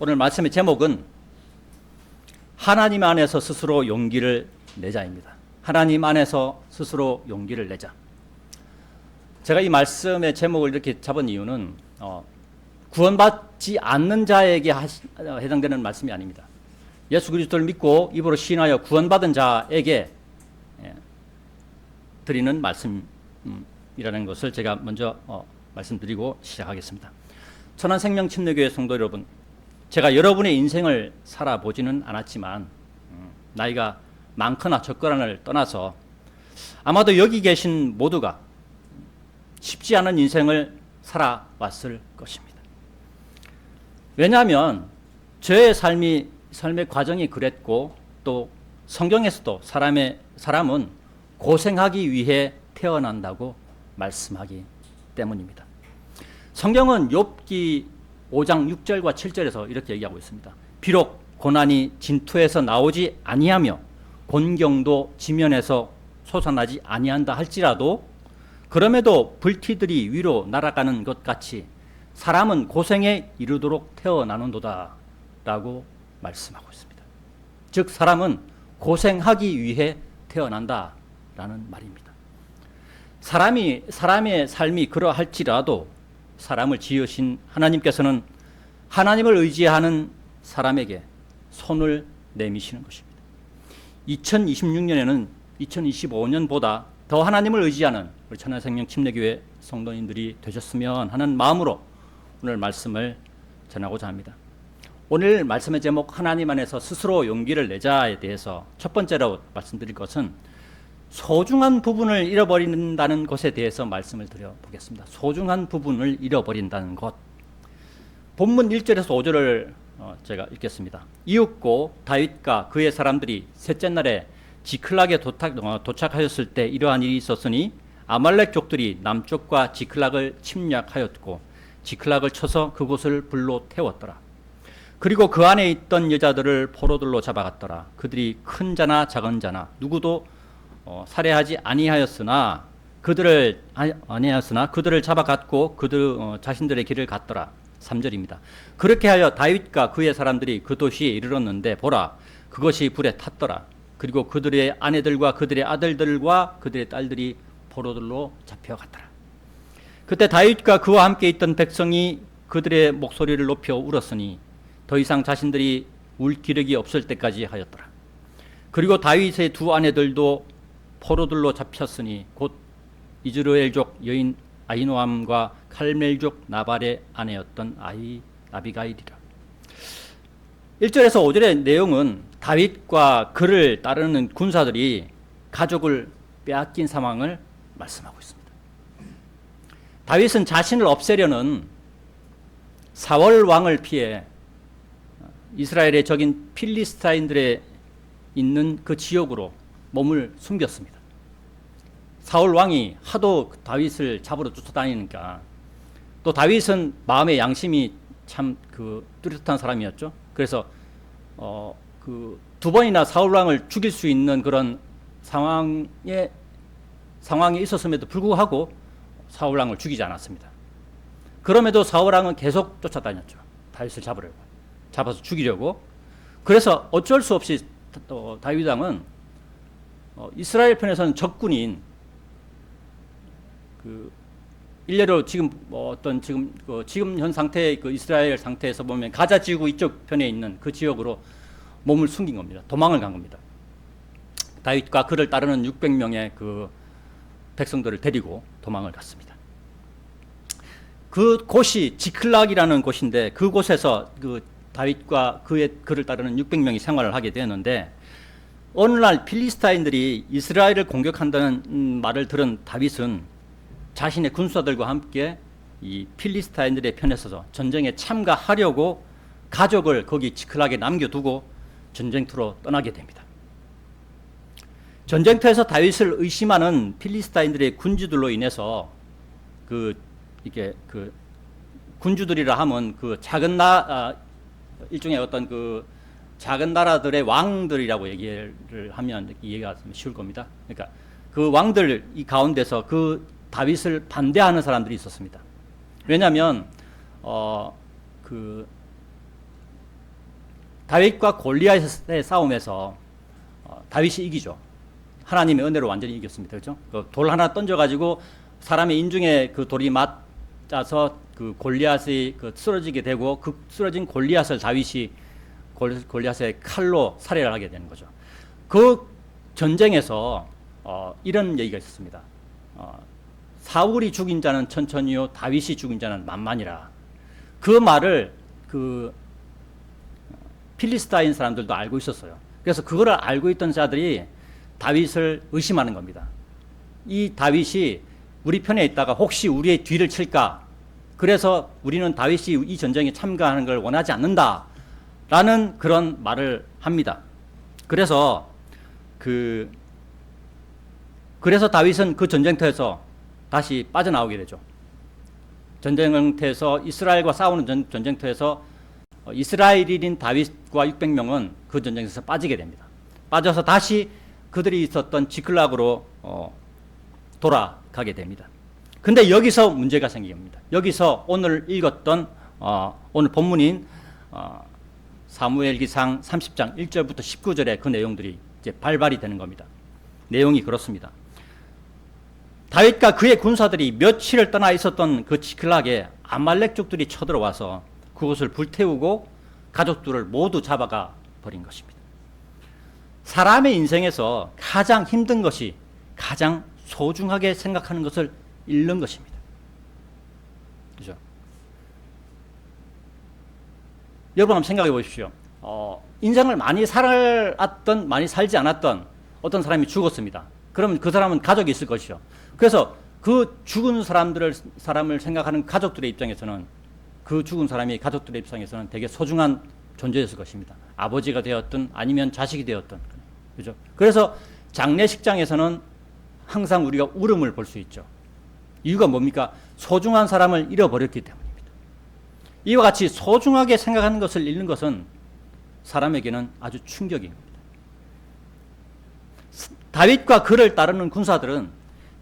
오늘 말씀의 제목은 하나님 안에서 스스로 용기를 내자입니다. 하나님 안에서 스스로 용기를 내자. 제가 이 말씀의 제목을 이렇게 잡은 이유는 구원받지 않는 자에게 해당되는 말씀이 아닙니다. 예수 그리스도를 믿고 입으로 신하여 구원받은 자에게 드리는 말씀이라는 것을 제가 먼저 말씀드리고 시작하겠습니다. 천안생명침례교회 성도 여러분, 제가 여러분의 인생을 살아보지는 않았지만 나이가 많거나 적거나를 떠나서 아마도 여기 계신 모두가 쉽지 않은 인생을 살아왔을 것입니다. 왜냐하면 저의 삶의 과정이 그랬고, 또 성경에서도 사람은 고생하기 위해 태어난다고 말씀하기 때문입니다. 성경은 욥기 5장 6절과 7절에서 이렇게 얘기하고 있습니다. 비록 고난이 진토에서 나오지 아니하며 곤경도 지면에서 솟아나지 아니한다 할지라도 그럼에도 불티들이 위로 날아가는 것 같이 사람은 고생에 이르도록 태어나는도다 라고 말씀하고 있습니다. 즉 사람은 고생하기 위해 태어난다 라는 말입니다. 사람의 삶이 그러할지라도 사람을 지으신 하나님께서는 하나님을 의지하는 사람에게 손을 내미시는 것입니다. 2026년에는 2025년보다 더 하나님을 의지하는 우리 천안생명침례교회 성도님들이 되셨으면 하는 마음으로 오늘 말씀을 전하고자 합니다. 오늘 말씀의 제목 하나님 안에서 스스로 용기를 내자에 대해서 첫 번째로 말씀드릴 것은 소중한 부분을 잃어버린다는 것에 대해서 말씀을 드려보겠습니다. 소중한 부분을 잃어버린다는 것. 본문 1절에서 5절을 제가 읽겠습니다. 이윽고 다윗과 그의 사람들이 셋째 날에 지클락에 도착하였을 때 이러한 일이 있었으니 아말렉 족들이 남쪽과 지클락을 침략하였고 지클락을 쳐서 그곳을 불로 태웠더라. 그리고 그 안에 있던 여자들을 포로들로 잡아갔더라. 그들이 큰 자나 작은 자나 누구도 살해하지 아니하였으나 그들을 잡아갔고 자신들의 길을 갔더라. 3절입니다. 그렇게 하여 다윗과 그의 사람들이 그 도시에 이르렀는데 보라, 그것이 불에 탔더라. 그리고 그들의 아내들과 그들의 아들들과 그들의 딸들이 포로들로 잡혀갔더라. 그때 다윗과 그와 함께 있던 백성이 그들의 목소리를 높여 울었으니 더 이상 자신들이 울 기력이 없을 때까지 하였더라. 그리고 다윗의 두 아내들도 포로들로 잡혔으니 곧 이즈라엘족 여인 아히노암과 칼멜족 나발의 아내였던 아비가일이라. 1절에서 5절의 내용은 다윗과 그를 따르는 군사들이 가족을 빼앗긴 상황을 말씀하고 있습니다. 다윗은 자신을 없애려는 사울 왕을 피해 이스라엘의 적인 필리스타인들의 있는 그 지역으로 몸을 숨겼습니다. 사울 왕이 하도 다윗을 잡으러 쫓아다니니까, 또 다윗은 마음의 양심이 참 뚜렷한 사람이었죠. 그래서 두 번이나 사울 왕을 죽일 수 있는 그런 상황에 있었음에도 불구하고 사울 왕을 죽이지 않았습니다. 그럼에도 사울 왕은 계속 쫓아다녔죠. 다윗을 잡아서 죽이려고. 그래서 어쩔 수 없이 다윗 왕은 이스라엘 편에서는 적군인 일례로 지금 지금 현 상태의 이스라엘 상태에서 보면 가자 지구 이쪽 편에 있는 그 지역으로 몸을 숨긴 겁니다. 도망을 간 겁니다. 다윗과 그를 따르는 600명의 그 백성들을 데리고 도망을 갔습니다. 그 곳이 지클락이라는 곳인데 그곳에서 다윗과 그를 따르는 600명이 생활을 하게 되었는데, 어느 날 필리스타인들이 이스라엘을 공격한다는 말을 들은 다윗은 자신의 군사들과 함께 이 필리스타인들의 편에 서서 전쟁에 참가하려고 가족을 거기 지클락에 남겨두고 전쟁터로 떠나게 됩니다. 전쟁터에서 다윗을 의심하는 필리스타인들의 군주들로 인해서 군주들이라 하면 일종의 어떤 작은 나라들의 왕들이라고 얘기를 하면 이해가 쉬울 겁니다. 그러니까 그 왕들 이 가운데서 다윗을 반대하는 사람들이 있었습니다. 왜냐하면 다윗과 골리앗의 싸움에서 다윗이 이기죠. 하나님의 은혜로 완전히 이겼습니다. 그렇죠? 돌 하나 던져가지고 사람의 인중에 그 돌이 맞아서 그 골리앗이 쓰러지게 되고 그 쓰러진 골리앗을 다윗이 골리앗의 칼로 살해를 하게 되는 거죠. 그 전쟁에서 이런 얘기가 있었습니다. 사울이 죽인 자는 천천히요, 다윗이 죽인 자는 만만이라. 그 말을 그 필리스타인 사람들도 알고 있었어요. 그래서 그거를 알고 있던 자들이 다윗을 의심하는 겁니다. 이 다윗이 우리 편에 있다가 혹시 우리의 뒤를 칠까? 그래서 우리는 다윗이 이 전쟁에 참가하는 걸 원하지 않는다. 라는 그런 말을 합니다. 그래서 다윗은 그 전쟁터에서 다시 빠져나오게 되죠. 전쟁터에서 이스라엘과 싸우는 전쟁터에서 이스라엘인인 다윗과 600명은 그 전쟁에서 빠지게 됩니다. 빠져서 다시 그들이 있었던 지클락으로 돌아가게 됩니다. 근데 여기서 문제가 생깁니다. 여기서 오늘 읽었던 오늘 본문인 사무엘기상 30장 1절부터 19절의 그 내용들이 이제 발발이 되는 겁니다. 내용이 그렇습니다. 다윗과 그의 군사들이 며칠을 떠나 있었던 그 지클락에 아말렉족들이 쳐들어와서 그곳을 불태우고 가족들을 모두 잡아가 버린 것입니다. 사람의 인생에서 가장 힘든 것이 가장 소중하게 생각하는 것을 잃는 것입니다. 그죠? 여러분 한번 생각해 보십시오. 인생을 많이 살았던, 많이 살지 않았던 어떤 사람이 죽었습니다. 그러면 그 사람은 가족이 있을 것이죠. 그래서 그 죽은 사람을 생각하는 가족들의 입장에서는 그 죽은 사람이 가족들의 입장에서는 되게 소중한 존재였을 것입니다. 아버지가 되었든 아니면 자식이 되었든. 그죠? 그래서 장례식장에서는 항상 우리가 울음을 볼 수 있죠. 이유가 뭡니까? 소중한 사람을 잃어버렸기 때문입니다. 이와 같이 소중하게 생각하는 것을 잃는 것은 사람에게는 아주 충격입니다. 다윗과 그를 따르는 군사들은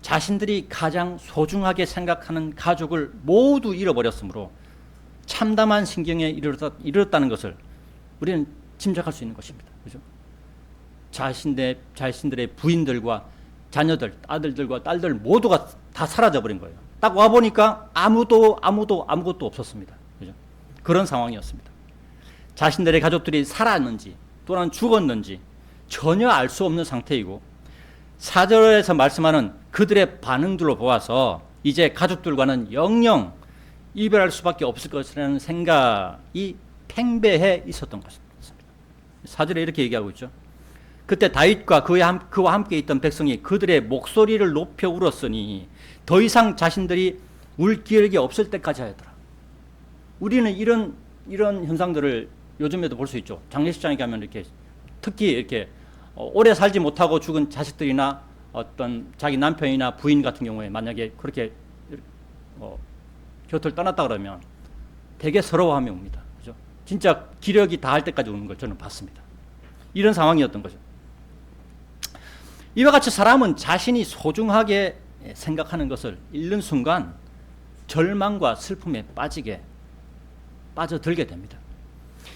자신들이 가장 소중하게 생각하는 가족을 모두 잃어버렸으므로 참담한 신경에 이르렀다는 것을 우리는 짐작할 수 있는 것입니다. 그죠? 자신들의 부인들과 자녀들, 아들들과 딸들 모두가 다 사라져버린 거예요. 딱 와보니까 아무것도 없었습니다. 그죠? 그런 상황이었습니다. 자신들의 가족들이 살았는지 또는 죽었는지 전혀 알 수 없는 상태이고 4절에서 말씀하는 그들의 반응들로 보아서 이제 가족들과는 영영 이별할 수밖에 없을 것이라는 생각이 팽배해 있었던 것입니다. 4절에 이렇게 얘기하고 있죠. 그때 다윗과 그와 함께 있던 백성이 그들의 목소리를 높여 울었으니 더 이상 자신들이 울 기력이 없을 때까지 하였더라. 우리는 이런 현상들을 요즘에도 볼 수 있죠. 장례식장에 가면 이렇게 특히 이렇게 오래 살지 못하고 죽은 자식들이나 어떤 자기 남편이나 부인 같은 경우에 만약에 그렇게 곁을 떠났다 그러면 되게 서러워하며 웁니다. 그죠? 진짜 기력이 다할 때까지 우는 걸 저는 봤습니다. 이런 상황이었던 거죠. 이와 같이 사람은 자신이 소중하게 생각하는 것을 잃는 순간 절망과 슬픔에 빠져들게 됩니다.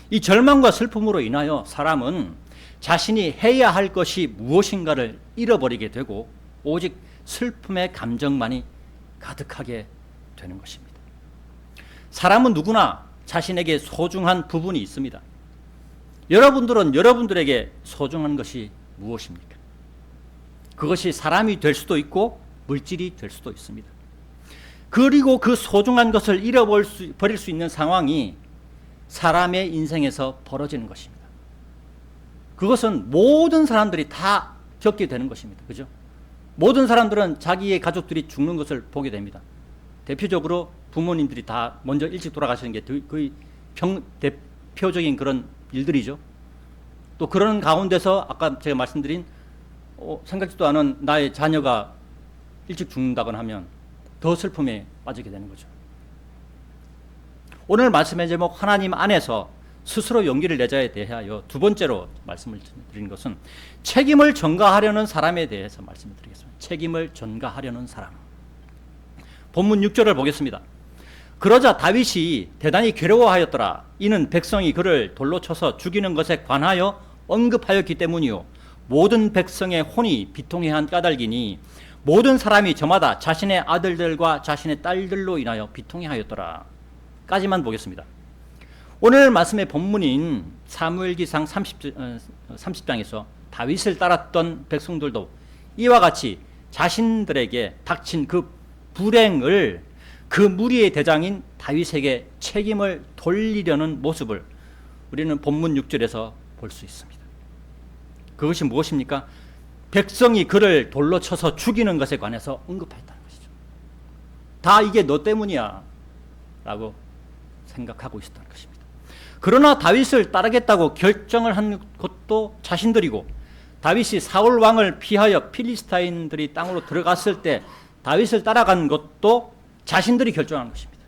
이 절망과 슬픔으로 인하여 사람은 자신이 해야 할 것이 무엇인가를 잃어버리게 되고 오직 슬픔의 감정만이 가득하게 되는 것입니다. 사람은 누구나 자신에게 소중한 부분이 있습니다. 여러분들은 여러분들에게 소중한 것이 무엇입니까? 그것이 사람이 될 수도 있고 물질이 될 수도 있습니다. 그리고 그 소중한 것을 잃어버릴 수 있는 상황이 사람의 인생에서 벌어지는 것입니다. 그것은 모든 사람들이 다 겪게 되는 것입니다. 그죠? 모든 사람들은 자기의 가족들이 죽는 것을 보게 됩니다. 대표적으로 부모님들이 다 먼저 일찍 돌아가시는 게 거의 대표적인 그런 일들이죠. 또 그런 가운데서 아까 제가 말씀드린 생각지도 않은 나의 자녀가 일찍 죽는다거나 하면 더 슬픔에 빠지게 되는 거죠. 오늘 말씀의 제목 하나님 안에서 스스로 용기를 내자에 대하여 두 번째로 말씀을 드린 것은 책임을 전가하려는 사람에 대해서 말씀을 드리겠습니다. 책임을 전가하려는 사람. 본문 6절을 보겠습니다. 그러자 다윗이 대단히 괴로워하였더라. 이는 백성이 그를 돌로 쳐서 죽이는 것에 관하여 언급하였기 때문이요. 모든 백성의 혼이 비통해한 까닭이니 모든 사람이 저마다 자신의 아들들과 자신의 딸들로 인하여 비통해하였더라. 까지만 보겠습니다. 오늘 말씀의 본문인 사무엘기상 30장에서 다윗을 따랐던 백성들도 이와 같이 자신들에게 닥친 그 불행을 그 무리의 대장인 다윗에게 책임을 돌리려는 모습을 우리는 본문 6절에서 볼 수 있습니다. 그것이 무엇입니까? 백성이 그를 돌로 쳐서 죽이는 것에 관해서 언급했다는 것이죠. 다 이게 너 때문이야 라고 생각하고 있었다는 것입니다. 그러나 다윗을 따르겠다고 결정을 한 것도 자신들이고, 다윗이 사울 왕을 피하여 필리스타인들이 땅으로 들어갔을 때 다윗을 따라간 것도 자신들이 결정한 것입니다.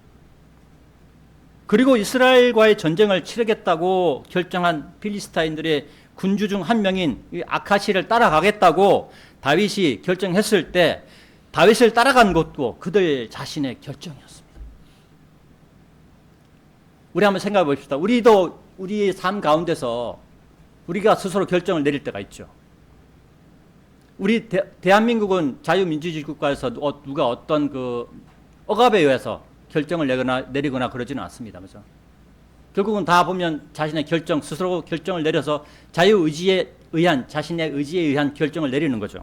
그리고 이스라엘과의 전쟁을 치르겠다고 결정한 필리스타인들의 군주 중 한 명인 아카시를 따라가겠다고 다윗이 결정했을 때 다윗을 따라간 것도 그들 자신의 결정이었습니다. 우리 한번 생각해 봅시다. 우리도 우리의 삶 가운데서 우리가 스스로 결정을 내릴 때가 있죠. 우리 대한민국은 자유민주주의 국가에서 누가 어떤 그 억압에 의해서 결정을 내리거나 그러지는 않습니다. 그죠? 결국은 다 보면 자신의 결정, 스스로 결정을 내려서 자유의지에 의한, 자신의 의지에 의한 결정을 내리는 거죠.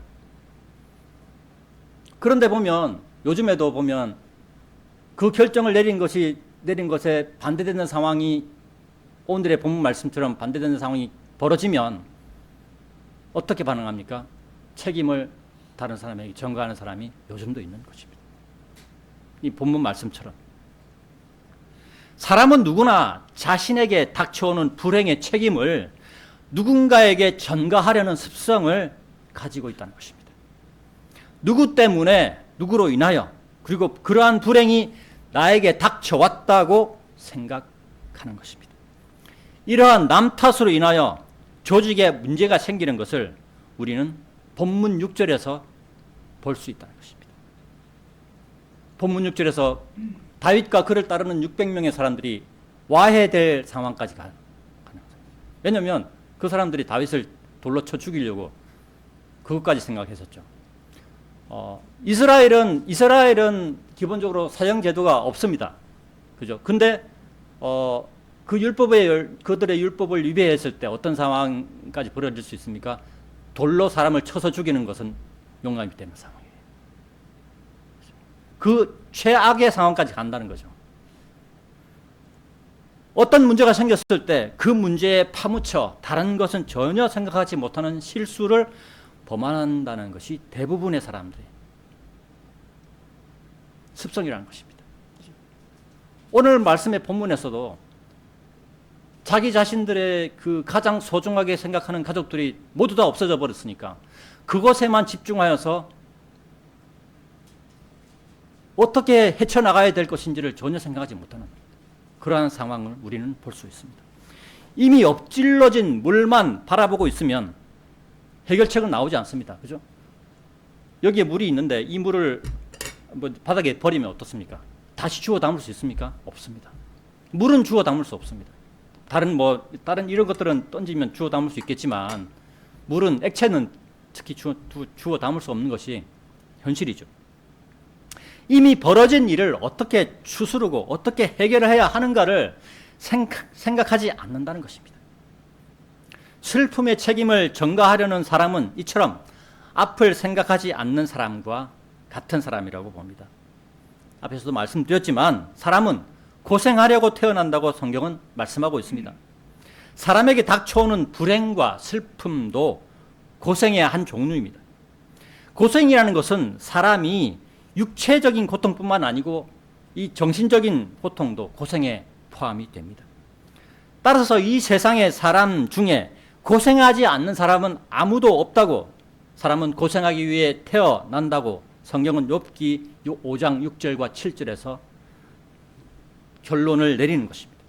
그런데 보면, 요즘에도 보면 그 결정을 내린 것에 반대되는 상황이, 오늘의 본문 말씀처럼 반대되는 상황이 벌어지면 어떻게 반응합니까? 책임을 다른 사람에게 전가하는 사람이 요즘도 있는 것입니다. 이 본문 말씀처럼. 사람은 누구나 자신에게 닥쳐오는 불행의 책임을 누군가에게 전가하려는 습성을 가지고 있다는 것입니다. 누구 때문에, 누구로 인하여, 그리고 그러한 불행이 나에게 닥쳐왔다고 생각하는 것입니다. 이러한 남 탓으로 인하여 조직에 문제가 생기는 것을 우리는 본문 6절에서 볼 수 있다는 것입니다. 본문 6절에서 다윗과 그를 따르는 600명의 사람들이 와해될 상황까지 가는 거예요. 왜냐하면 그 사람들이 다윗을 돌로 쳐 죽이려고 그것까지 생각했었죠. 이스라엘은 기본적으로 사형 제도가 없습니다. 그죠? 근데 그들의 율법을 위배했을 때 어떤 상황까지 벌어질 수 있습니까? 돌로 사람을 쳐서 죽이는 것은 용납이 되는 상황이에요. 그 최악의 상황까지 간다는 거죠. 어떤 문제가 생겼을 때 그 문제에 파묻혀 다른 것은 전혀 생각하지 못하는 실수를 범한다는 것이 대부분의 사람들의 습성이라는 것입니다. 오늘 말씀의 본문에서도 자기 자신들의 그 가장 소중하게 생각하는 가족들이 모두 다 없어져 버렸으니까 그것에만 집중하여서 어떻게 헤쳐나가야 될 것인지를 전혀 생각하지 못하는 그러한 상황을 우리는 볼 수 있습니다. 이미 엎질러진 물만 바라보고 있으면 해결책은 나오지 않습니다. 그죠? 여기에 물이 있는데 이 물을 바닥에 버리면 어떻습니까? 다시 주워 담을 수 있습니까? 없습니다. 물은 주워 담을 수 없습니다. 다른 이런 것들은 던지면 주워 담을 수 있겠지만 물은, 액체는 특히 주워 담을 수 없는 것이 현실이죠. 이미 벌어진 일을 어떻게 추스르고 어떻게 해결을 해야 하는가를 생각하지 않는다는 것입니다. 슬픔의 책임을 전가하려는 사람은 이처럼 앞을 생각하지 않는 사람과 같은 사람이라고 봅니다. 앞에서도 말씀드렸지만 사람은 고생하려고 태어난다고 성경은 말씀하고 있습니다. 사람에게 닥쳐오는 불행과 슬픔도 고생의 한 종류입니다. 고생이라는 것은 사람이 육체적인 고통뿐만 아니고 이 정신적인 고통도 고생에 포함이 됩니다. 따라서 이 세상의 사람 중에 고생하지 않는 사람은 아무도 없다고, 사람은 고생하기 위해 태어난다고 성경은 욥기 5장 6절과 7절에서 결론을 내리는 것입니다.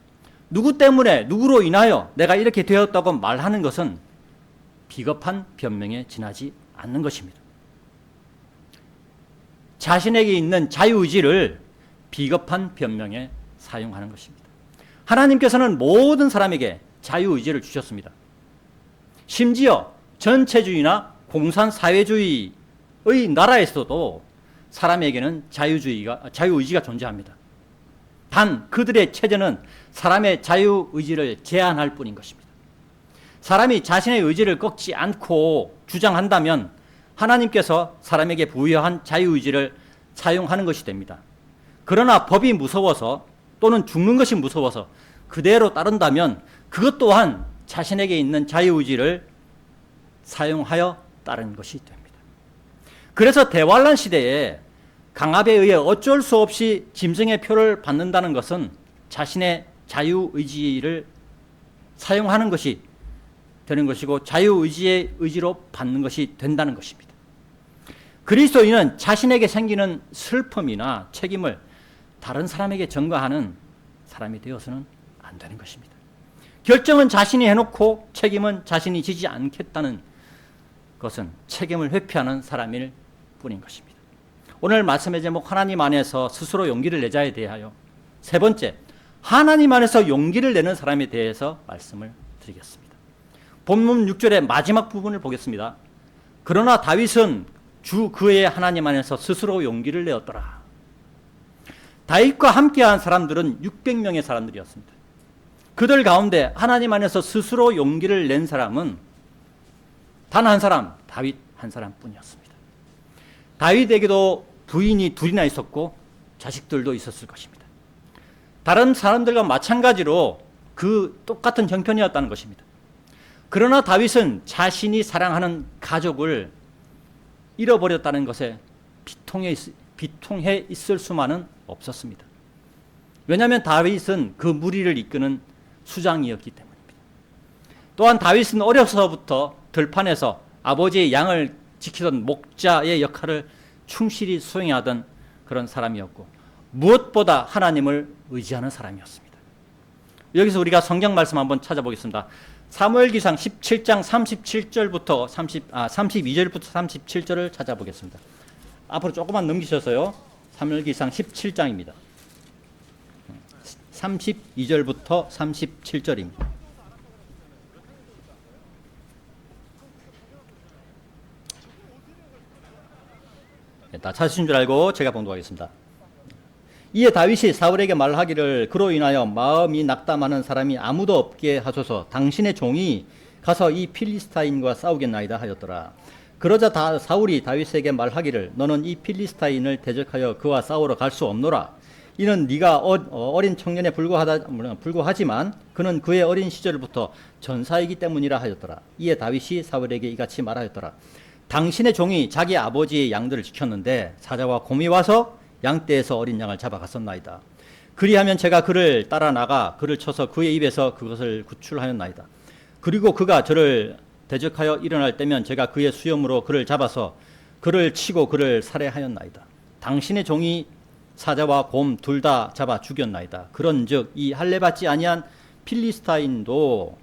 누구 때문에, 누구로 인하여 내가 이렇게 되었다고 말하는 것은 비겁한 변명에 지나지 않는 것입니다. 자신에게 있는 자유의지를 비겁한 변명에 사용하는 것입니다. 하나님께서는 모든 사람에게 자유의지를 주셨습니다. 심지어 전체주의나 공산사회주의의 나라에서도 사람에게는 자유의지가 존재합니다. 단 그들의 체제는 사람의 자유의지를 제한할 뿐인 것입니다. 사람이 자신의 의지를 꺾지 않고 주장한다면 하나님께서 사람에게 부여한 자유의지를 사용하는 것이 됩니다. 그러나 법이 무서워서 또는 죽는 것이 무서워서 그대로 따른다면 그것 또한 자신에게 있는 자유의지를 사용하여 따르는 것이 됩니다. 그래서 대환란 시대에 강압에 의해 어쩔 수 없이 짐승의 표를 받는다는 것은 자신의 자유의지를 사용하는 것이 되는 것이고 자유의지의 의지로 받는 것이 된다는 것입니다. 그리스도인은 자신에게 생기는 슬픔이나 책임을 다른 사람에게 전가하는 사람이 되어서는 안 되는 것입니다. 결정은 자신이 해놓고 책임은 자신이 지지 않겠다는 것은 책임을 회피하는 사람일 뿐인 것입니다. 오늘 말씀의 제목 하나님 안에서 스스로 용기를 내자에 대하여 세 번째, 하나님 안에서 용기를 내는 사람에 대해서 말씀을 드리겠습니다. 본문 6절의 마지막 부분을 보겠습니다. 그러나 다윗은 주 그의 하나님 안에서 스스로 용기를 내었더라. 다윗과 함께한 사람들은 600명의 사람들이었습니다. 그들 가운데 하나님 안에서 스스로 용기를 낸 사람은 단 한 사람, 다윗 한 사람뿐이었습니다. 다윗에게도 부인이 둘이나 있었고 자식들도 있었을 것입니다. 다른 사람들과 마찬가지로 그 똑같은 형편이었다는 것입니다. 그러나 다윗은 자신이 사랑하는 가족을 잃어버렸다는 것에 비통해 있을 수만은 없었습니다. 왜냐하면 다윗은 그 무리를 이끄는 수장이었기 때문입니다. 또한 다윗은 어려서부터 들판에서 아버지의 양을 지키던 목자의 역할을 충실히 수행하던 그런 사람이었고 무엇보다 하나님을 의지하는 사람이었습니다. 여기서 우리가 성경 말씀 한번 찾아보겠습니다. 사무엘기상 17장 37절부터 32절부터 37절을 찾아보겠습니다. 앞으로 조금만 넘기셔서요. 사무엘기상 17장입니다. 32절부터 37절입니다. 다 찾으신 줄 알고 제가 봉독하겠습니다. 이에 다윗이 사울에게 말하기를 그로 인하여 마음이 낙담하는 사람이 아무도 없게 하소서. 당신의 종이 가서 이 필리스타인과 싸우겠나이다 하였더라. 그러자 사울이 다윗에게 말하기를 너는 이 필리스타인을 대적하여 그와 싸우러 갈 수 없노라. 이는 네가 어린 청년에 불구하지만 그는 그의 어린 시절부터 전사이기 때문이라 하였더라. 이에 다윗이 사울에게 이같이 말하였더라. 당신의 종이 자기 아버지의 양들을 지켰는데 사자와 곰이 와서 양떼에서 어린 양을 잡아갔었나이다. 그리하면 제가 그를 따라 나가 그를 쳐서 그의 입에서 그것을 구출하였나이다. 그리고 그가 저를 대적하여 일어날 때면 제가 그의 수염으로 그를 잡아서 그를 치고 그를 살해하였나이다. 당신의 종이 사자와 곰 둘 다 잡아 죽였나이다. 그런즉 이 할례받지 아니한 필리스티아인도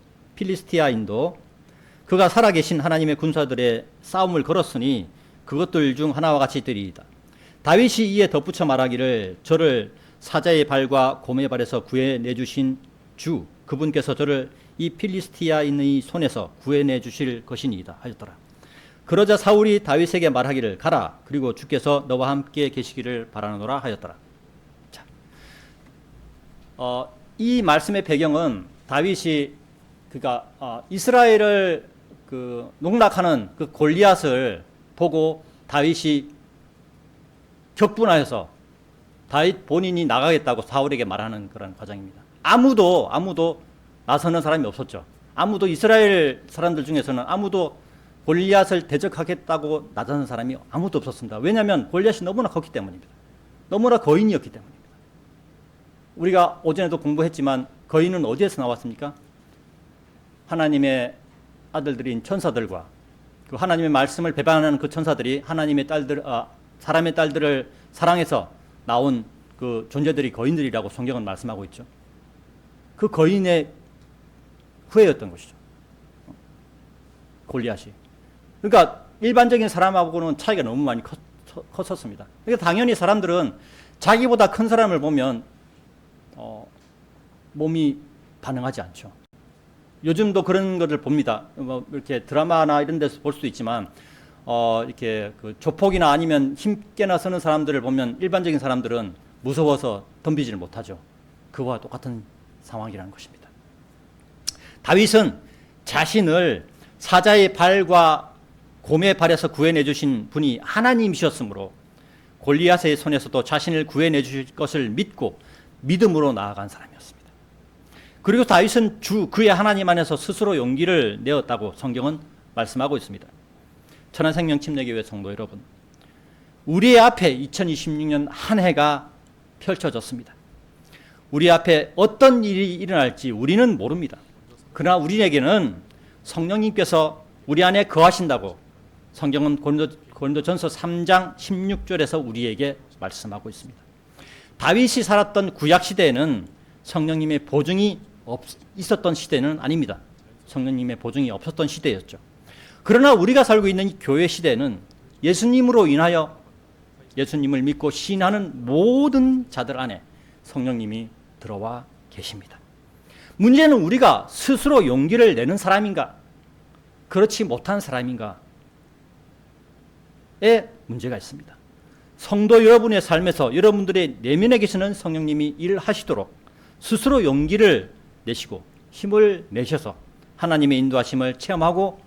그가 살아계신 하나님의 군사들의 싸움을 걸었으니 그것들 중 하나와 같이 되리이다. 다윗이 이에 덧붙여 말하기를 저를 사자의 발과 곰의 발에서 구해내주신 주 그분께서 저를 이 필리스티아인의 손에서 구해내주실 것이니이다 하였더라. 그러자 사울이 다윗에게 말하기를 가라 그리고 주께서 너와 함께 계시기를 바라노라 하였더라. 자, 이 말씀의 배경은 다윗이 이스라엘을 농락하는 그 골리앗을 보고 다윗이 격분하여서 다윗 본인이 나가겠다고 사울에게 말하는 그런 과정입니다. 아무도 나서는 사람이 없었죠. 아무도 이스라엘 사람들 중에서는 아무도 골리앗을 대적하겠다고 나서는 사람이 아무도 없었습니다. 왜냐하면 골리앗이 너무나 컸기 때문입니다. 너무나 거인이었기 때문입니다. 우리가 오전에도 공부했지만 거인은 어디에서 나왔습니까? 하나님의 아들들인 천사들과 그 하나님의 말씀을 배반하는 그 천사들이 하나님의 사람의 딸들을 사랑해서 나온 그 존재들이 거인들이라고 성경은 말씀하고 있죠. 그 거인의 후예였던 것이죠. 골리앗이. 그러니까 일반적인 사람하고는 차이가 너무 많이 컸었습니다. 그러니까 당연히 사람들은 자기보다 큰 사람을 보면 몸이 반응하지 않죠. 요즘도 그런 것을 봅니다. 뭐 이렇게 드라마나 이런 데서 볼 수도 있지만 이렇게 그 조폭이나 아니면 힘께나 서는 사람들을 보면 일반적인 사람들은 무서워서 덤비지를 못하죠. 그와 똑같은 상황이라는 것입니다. 다윗은 자신을 사자의 발과 곰의 발에서 구해내 주신 분이 하나님이셨으므로 골리앗의 손에서도 자신을 구해내 주실 것을 믿고 믿음으로 나아간 사람이었습니다. 그리고 다윗은 그의 하나님 안에서 스스로 용기를 내었다고 성경은 말씀하고 있습니다. 천안생명 침례교회 성도 여러분, 우리의 앞에 2026년 한 해가 펼쳐졌습니다. 우리 앞에 어떤 일이 일어날지 우리는 모릅니다. 그러나 우리에게는 성령님께서 우리 안에 거하신다고 성경은 고린도전서 3장 16절에서 우리에게 말씀하고 있습니다. 다윗이 살았던 구약 시대에는 성령님의 보증이 있었던 시대는 아닙니다. 성령님의 보증이 없었던 시대였죠. 그러나 우리가 살고 있는 이 교회 시대는 예수님으로 인하여 예수님을 믿고 신하는 모든 자들 안에 성령님이 들어와 계십니다. 문제는 우리가 스스로 용기를 내는 사람인가, 그렇지 못한 사람인가에 문제가 있습니다. 성도 여러분의 삶에서 여러분들의 내면에 계시는 성령님이 일하시도록 스스로 용기를 내시고 힘을 내셔서 하나님의 인도하심을 체험하고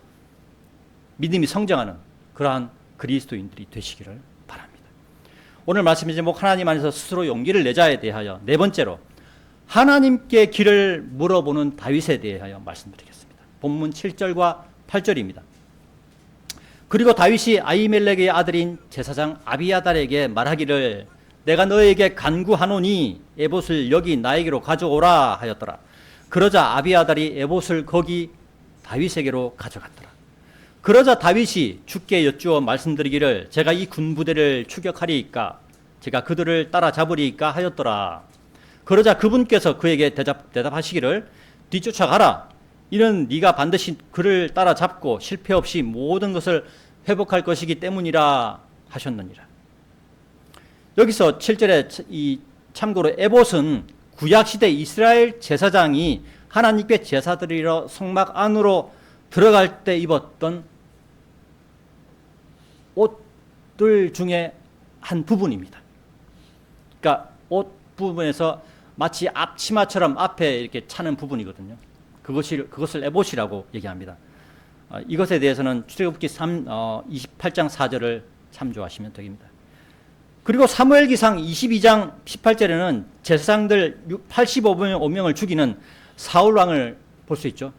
믿음이 성장하는 그러한 그리스도인들이 되시기를 바랍니다. 오늘 말씀의 제목 하나님 안에서 스스로 용기를 내자에 대하여 네 번째로 하나님께 길을 물어보는 다윗에 대하여 말씀드리겠습니다. 본문 7절과 8절입니다. 그리고 다윗이 아히멜렉의 아들인 제사장 아비아달에게 말하기를 내가 너에게 간구하노니 에봇을 여기 나에게로 가져오라 하였더라. 그러자 아비아달이 에봇을 거기 다윗에게로 가져갔더라. 그러자 다윗이 주께 여쭈어 말씀드리기를 제가 이 군부대를 추격하리이까 제가 그들을 따라잡으리이까 하였더라. 그러자 그분께서 그에게 대답하시기를 뒤쫓아가라. 이는 네가 반드시 그를 따라잡고 실패 없이 모든 것을 회복할 것이기 때문이라 하셨느니라. 여기서 7절에 이 참고로 에봇은 구약시대 이스라엘 제사장이 하나님께 제사 드리러 성막 안으로 들어갈 때 입었던 옷들 중에 한 부분입니다. 그러니까 옷 부분에서 마치 앞치마처럼 앞에 이렇게 차는 부분이거든요. 그것을 에봇이라고 얘기합니다. 이것에 대해서는 출애굽기 28장 4절을 참조하시면 되겠습니다. 그리고 사무엘기상 22장 18절에는 제사장들 85명을 죽이는 사울 왕을 볼 수 있죠.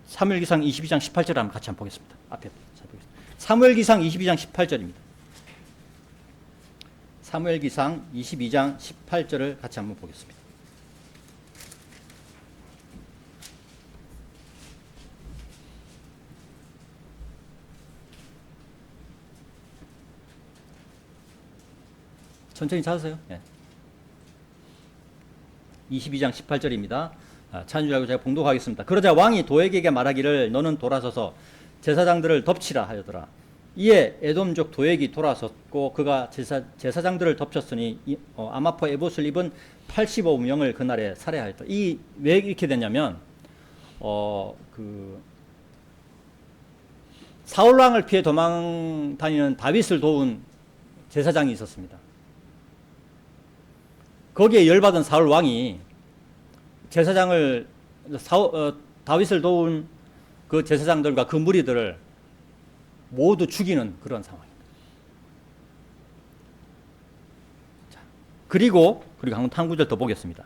사무엘기상 22장 18절 한번 같이 한번 보겠습니다. 앞에 사무엘기상 22장 18절입니다. 사무엘기상 22장 18절을 같이 한번 보겠습니다. 천천히 찾으세요. 네. 22장 18절입니다. 찾은 줄 알고 제가 봉독하겠습니다. 그러자 왕이 도액에게 말하기를 너는 돌아서서 제사장들을 덮치라 하였더라. 이에 에돔족 도액이 돌아섰고 그가 제사장들을 덮쳤으니 아마포 에봇을 입은 85명을 그날에 살해하였다. 이 왜 이렇게 됐냐면 사울 왕을 피해 도망 다니는 다윗을 도운 제사장이 있었습니다. 거기에 열받은 사울 왕이 제사장을 다윗을 도운 그 제사장들과 그 무리들을 모두 죽이는 그런 상황입니다. 자, 그리고 한 구절 더 보겠습니다.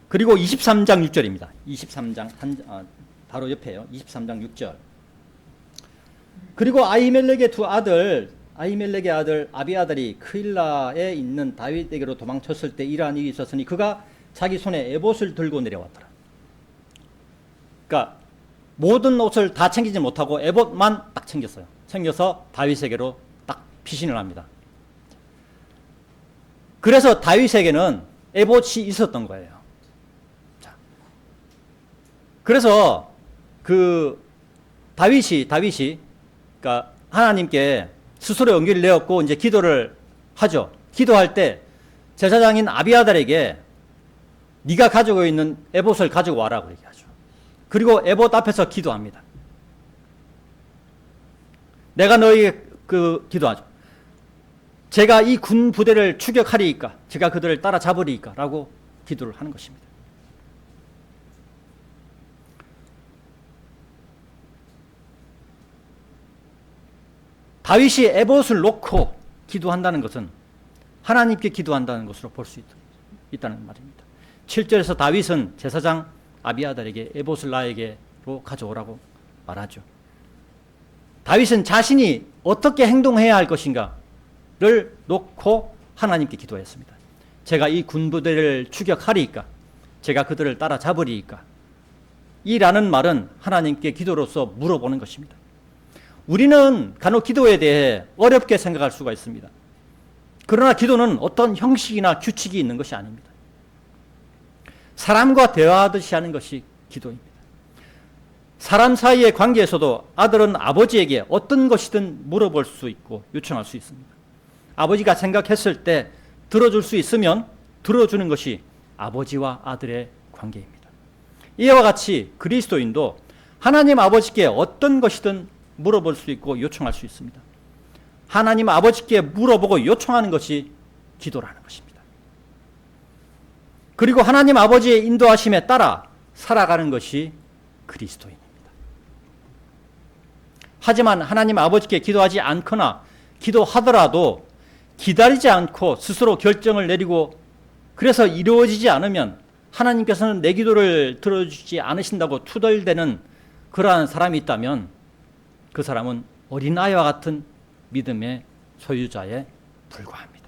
그리고 23장 6절입니다. 23장 바로 옆에요. 23장 6절. 그리고 아히멜렉의 아들 아비아달이 크일라에 있는 다윗에게로 도망쳤을 때 이러한 일이 있었으니 그가 자기 손에 에봇을 들고 내려왔더라. 그러니까 모든 옷을 다 챙기지 못하고 에봇만 딱 챙겼어요. 챙겨서 다윗에게로 딱 피신을 합니다. 그래서 다윗에게는 에봇이 있었던 거예요. 자, 그래서 그 다윗이 그러니까 하나님께 스스로 용기를 내었고 이제 기도를 하죠. 기도할 때 제사장인 아비아달에게 네가 가지고 있는 에봇을 가지고 와라고 얘기하죠. 그리고 에봇 앞에서 기도합니다. 내가 너희에게 기도하죠. 제가 이 군 부대를 추격하리이까, 제가 그들을 따라잡으리이까 라고 기도를 하는 것입니다. 다윗이 에봇을 놓고 기도한다는 것은 하나님께 기도한다는 것으로 볼 수 있다는 말입니다. 7절에서 다윗은 제사장 아비아달에게 에봇을 나에게로 가져오라고 말하죠. 다윗은 자신이 어떻게 행동해야 할 것인가를 놓고 하나님께 기도했습니다. 제가 이 군부대를 추격하리이까, 제가 그들을 따라잡으리이까, 이라는 말은 하나님께 기도로서 물어보는 것입니다. 우리는 간혹 기도에 대해 어렵게 생각할 수가 있습니다. 그러나 기도는 어떤 형식이나 규칙이 있는 것이 아닙니다. 사람과 대화하듯이 하는 것이 기도입니다. 사람 사이의 관계에서도 아들은 아버지에게 어떤 것이든 물어볼 수 있고 요청할 수 있습니다. 아버지가 생각했을 때 들어줄 수 있으면 들어주는 것이 아버지와 아들의 관계입니다. 이와 같이 그리스도인도 하나님 아버지께 어떤 것이든 물어볼 수 있고 요청할 수 있습니다. 하나님 아버지께 물어보고 요청하는 것이 기도라는 것입니다. 그리고 하나님 아버지의 인도하심에 따라 살아가는 것이 그리스도인입니다. 하지만 하나님 아버지께 기도하지 않거나 기도하더라도 기다리지 않고 스스로 결정을 내리고 그래서 이루어지지 않으면 하나님께서는 내 기도를 들어주지 않으신다고 투덜대는 그러한 사람이 있다면 그 사람은 어린아이와 같은 믿음의 소유자에 불과합니다.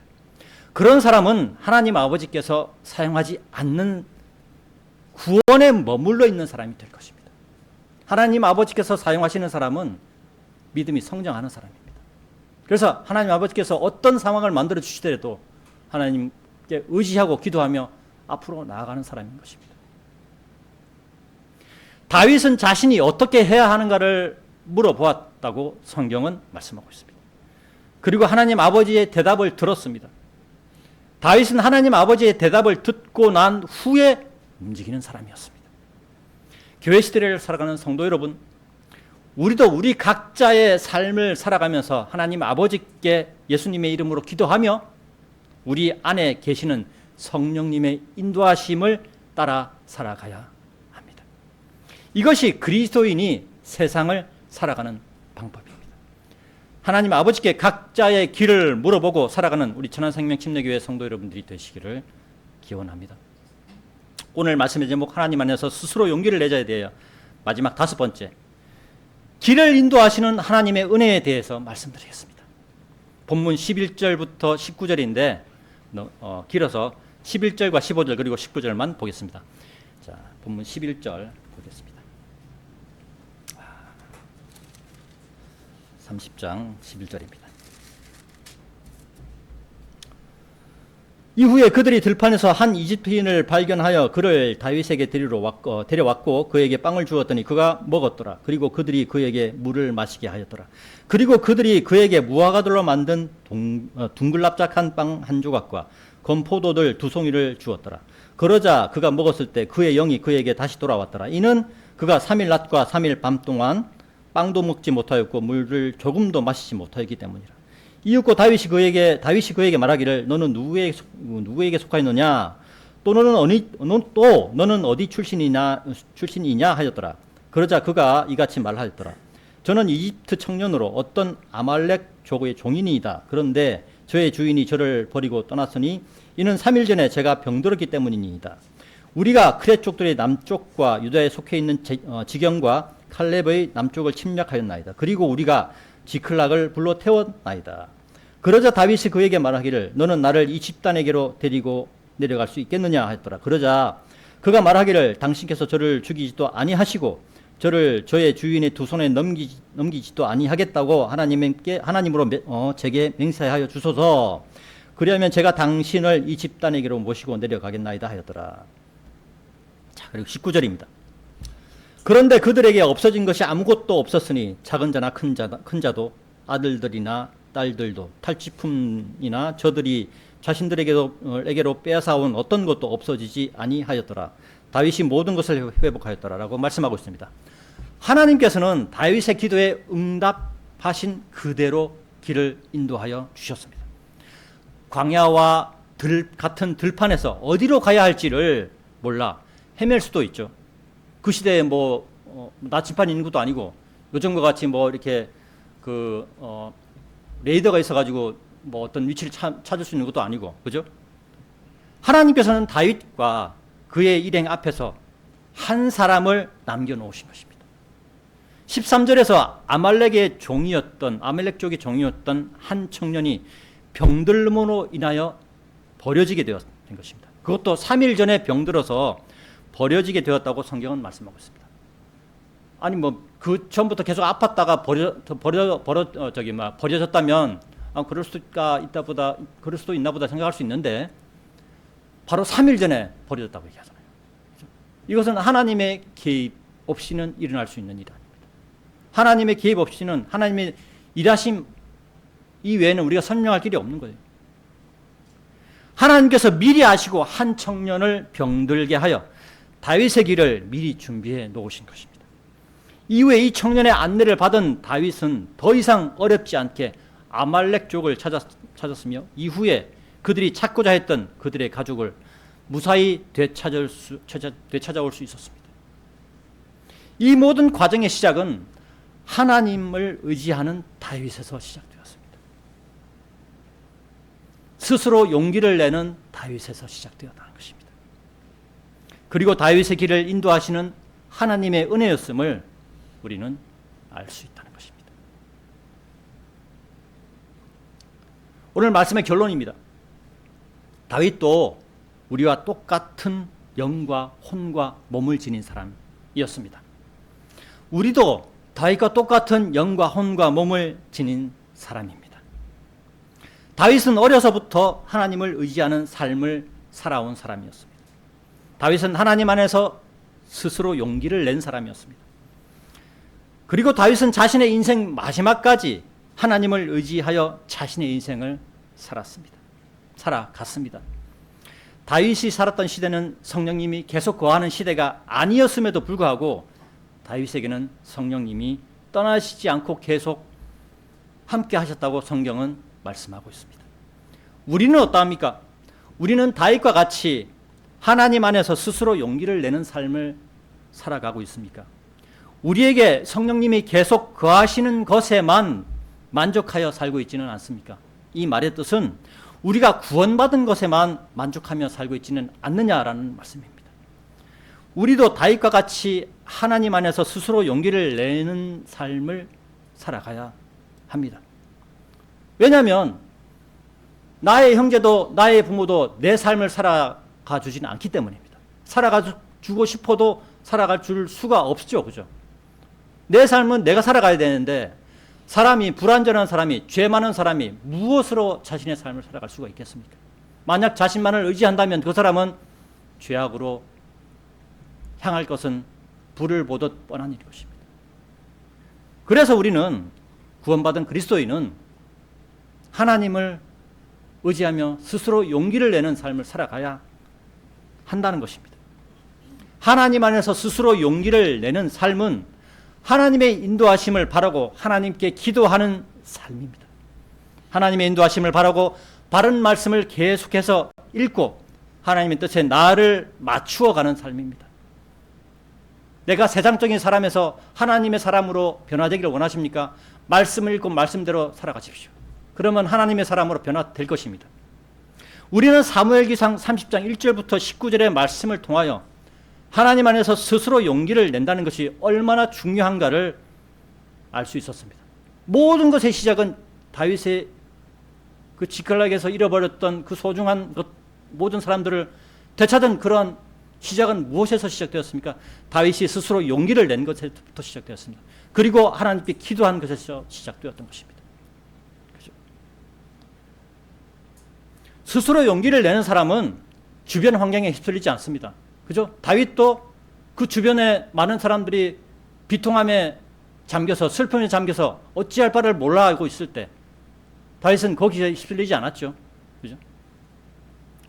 그런 사람은 하나님 아버지께서 사용하지 않는 구원에 머물러 있는 사람이 될 것입니다. 하나님 아버지께서 사용하시는 사람은 믿음이 성장하는 사람입니다. 그래서 하나님 아버지께서 어떤 상황을 만들어 주시더라도 하나님께 의지하고 기도하며 앞으로 나아가는 사람인 것입니다. 다윗은 자신이 어떻게 해야 하는가를 물어보았다고 성경은 말씀하고 있습니다. 그리고 하나님 아버지의 대답을 들었습니다. 다윗은 하나님 아버지의 대답을 듣고 난 후에 움직이는 사람이었습니다. 교회 시대를 살아가는 성도 여러분, 우리도 우리 각자의 삶을 살아가면서 하나님 아버지께 예수님의 이름으로 기도하며 우리 안에 계시는 성령님의 인도하심을 따라 살아가야 합니다. 이것이 그리스도인이 세상을 살아가는 방법입니다. 하나님 아버지께 각자의 길을 물어보고 살아가는 우리 천안생명침례교회 성도 여러분들이 되시기를 기원합니다. 오늘 말씀의 제목 하나님 안에서 스스로 용기를 내줘야 돼요. 마지막 5번째, 길을 인도하시는 하나님의 은혜에 대해서 말씀드리겠습니다. 본문 11절부터 19절인데 길어서 11절과 15절 그리고 19절만 보겠습니다. 자, 본문 11절 보겠습니다. 30장 11절입니다. 이후에 그들이 들판에서 한 이집트인을 발견하여 그를 다윗에게 데려왔고 그에게 빵을 주었더니 그가 먹었더라. 그리고 그들이 그에게 물을 마시게 하였더라. 그리고 그들이 그에게 무화과들로 만든 둥글납작한 빵 한 조각과 건포도들 2송이를 주었더라. 그러자 그가 먹었을 때 그의 영이 그에게 다시 돌아왔더라. 이는 그가 3일 낮과 3일 밤 동안 빵도 먹지 못하였고 물을 조금도 마시지 못하였기 때문이라. 이윽고 다윗이 그에게 말하기를 너는 누구에게 속하였느냐 또 너는 어디 출신이냐 하였더라. 그러자 그가 이같이 말하였더라. 저는 이집트 청년으로 어떤 아말렉 족의 종인이다. 그런데 저의 주인이 저를 버리고 떠났으니 이는 3일 전에 제가 병들었기 때문이니이다. 우리가 크렛 족들의 남쪽과 유다에 속해 있는 지경과 칼렙의 남쪽을 침략하였나이다. 그리고 우리가 지클락을 불러 태웠나이다. 그러자 다윗이 그에게 말하기를 너는 나를 이 집단에게로 데리고 내려갈 수 있겠느냐 하였더라. 그러자 그가 말하기를 당신께서 저를 죽이지도 아니하시고 저를 저의 주인의 2손에 넘기지도 아니하겠다고 하나님으로 제게 맹세하여 주소서. 그리하면 제가 당신을 이 집단에게로 모시고 내려가겠나이다 하였더라. 자, 그리고 19절입니다. 그런데 그들에게 없어진 것이 아무것도 없었으니 작은 자나 큰 자도 아들들이나 딸들도 탈취품이나 저들이 자신들에게로 빼앗아온 어떤 것도 없어지지 아니하였더라. 다윗이 모든 것을 회복하였더라라고 말씀하고 있습니다. 하나님께서는 다윗의 기도에 응답하신 그대로 길을 인도하여 주셨습니다. 광야와 같은 들판에서 어디로 가야 할지를 몰라 헤맬 수도 있죠. 그 시대에 나침반 있는 것도 아니고 요즘과 같이 이렇게 레이더가 있어가지고 어떤 위치를 찾을 수 있는 것도 아니고, 그죠? 하나님께서는 다윗과 그의 일행 앞에서 한 사람을 남겨놓으신 것입니다. 13절에서 아말렉 쪽의 종이었던 한 청년이 병들므로 인하여 버려지게 된 것입니다. 그것도 3일 전에 병들어서 버려지게 되었다고 성경은 말씀하고 있습니다. 아니 그 전부터 계속 아팠다가 버려졌다면 그럴 수도 있나 보다 생각할 수 있는데 바로 3일 전에 버려졌다고 얘기하잖아요. 이것은 하나님의 개입 없이는 일어날 수 있는 일이 아닙니다. 하나님의 개입 없이는, 하나님의 일하심 이외에는 우리가 설명할 길이 없는 거예요. 하나님께서 미리 아시고 한 청년을 병들게 하여 다윗의 길을 미리 준비해 놓으신 것입니다. 이후에 이 청년의 안내를 받은 다윗은 더 이상 어렵지 않게 아말렉 족을 찾았으며 이후에 그들이 찾고자 했던 그들의 가족을 무사히 되찾아올 수 있었습니다. 이 모든 과정의 시작은 하나님을 의지하는 다윗에서 시작되었습니다. 스스로 용기를 내는 다윗에서 시작되었다는 것입니다. 그리고 다윗의 길을 인도하시는 하나님의 은혜였음을 우리는 알 수 있다는 것입니다. 오늘 말씀의 결론입니다. 다윗도 우리와 똑같은 영과 혼과 몸을 지닌 사람이었습니다. 우리도 다윗과 똑같은 영과 혼과 몸을 지닌 사람입니다. 다윗은 어려서부터 하나님을 의지하는 삶을 살아온 사람이었습니다. 다윗은 하나님 안에서 스스로 용기를 낸 사람이었습니다. 그리고 다윗은 자신의 인생 마지막까지 하나님을 의지하여 자신의 인생을 살아갔습니다. 다윗이 살았던 시대는 성령님이 계속 거하는 시대가 아니었음에도 불구하고 다윗에게는 성령님이 떠나시지 않고 계속 함께 하셨다고 성경은 말씀하고 있습니다. 우리는 어떠합니까? 우리는 다윗과 같이 하나님 안에서 스스로 용기를 내는 삶을 살아가고 있습니까? 우리에게 성령님이 계속 거하시는 것에만 만족하여 살고 있지는 않습니까? 이 말의 뜻은 우리가 구원받은 것에만 만족하며 살고 있지는 않느냐라는 말씀입니다. 우리도 다윗과 같이 하나님 안에서 스스로 용기를 내는 삶을 살아가야 합니다. 왜냐하면 나의 형제도 나의 부모도 내 삶을 살아가 주지는 않기 때문입니다. 살아가 주고 싶어도 살아갈 줄 수가 없죠. 그죠? 내 삶은 내가 살아가야 되는데 불완전한 사람이, 죄 많은 사람이 무엇으로 자신의 삶을 살아갈 수가 있겠습니까? 만약 자신만을 의지한다면 그 사람은 죄악으로 향할 것은 불을 보듯 뻔한 일인 것입니다. 그래서 우리는 구원받은 그리스도인은 하나님을 의지하며 스스로 용기를 내는 삶을 살아가야 한다는 것입니다. 하나님 안에서 스스로 용기를 내는 삶은 하나님의 인도하심을 바라고 하나님께 기도하는 삶입니다. 하나님의 인도하심을 바라고 바른 말씀을 계속해서 읽고 하나님의 뜻에 나를 맞추어가는 삶입니다. 내가 세상적인 사람에서 하나님의 사람으로 변화되기를 원하십니까? 말씀을 읽고 말씀대로 살아가십시오. 그러면 하나님의 사람으로 변화될 것입니다. 우리는 사무엘기상 30장 1절부터 19절의 말씀을 통하여 하나님 안에서 스스로 용기를 낸다는 것이 얼마나 중요한가를 알 수 있었습니다. 모든 것의 시작은 다윗의 그 지클락에서 잃어버렸던 그 소중한 모든 사람들을 되찾은 그런 시작은 무엇에서 시작되었습니까? 다윗이 스스로 용기를 낸 것부터 시작되었습니다. 그리고 하나님께 기도한 것에서 시작되었던 것입니다. 그렇죠? 스스로 용기를 내는 사람은 주변 환경에 휩쓸리지 않습니다. 그죠? 다윗도 그 주변에 많은 사람들이 비통함에 잠겨서 슬픔에 잠겨서 어찌할 바를 몰라 알고 있을 때 다윗은 거기에 휩쓸리지 않았죠. 그죠?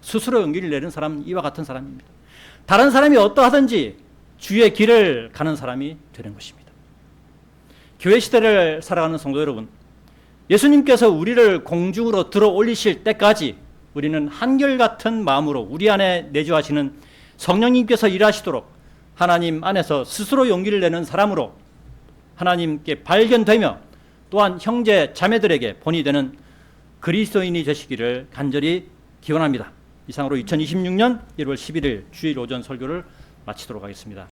스스로 용기를 내는 사람은 이와 같은 사람입니다. 다른 사람이 어떠하든지 주의 길을 가는 사람이 되는 것입니다. 교회 시대를 살아가는 성도 여러분, 예수님께서 우리를 공중으로 들어 올리실 때까지 우리는 한결같은 마음으로 우리 안에 내주하시는 성령님께서 일하시도록 하나님 안에서 스스로 용기를 내는 사람으로 하나님께 발견되며 또한 형제 자매들에게 본이 되는 그리스도인이 되시기를 간절히 기원합니다. 이상으로 2026년 1월 11일 주일 오전 설교를 마치도록 하겠습니다.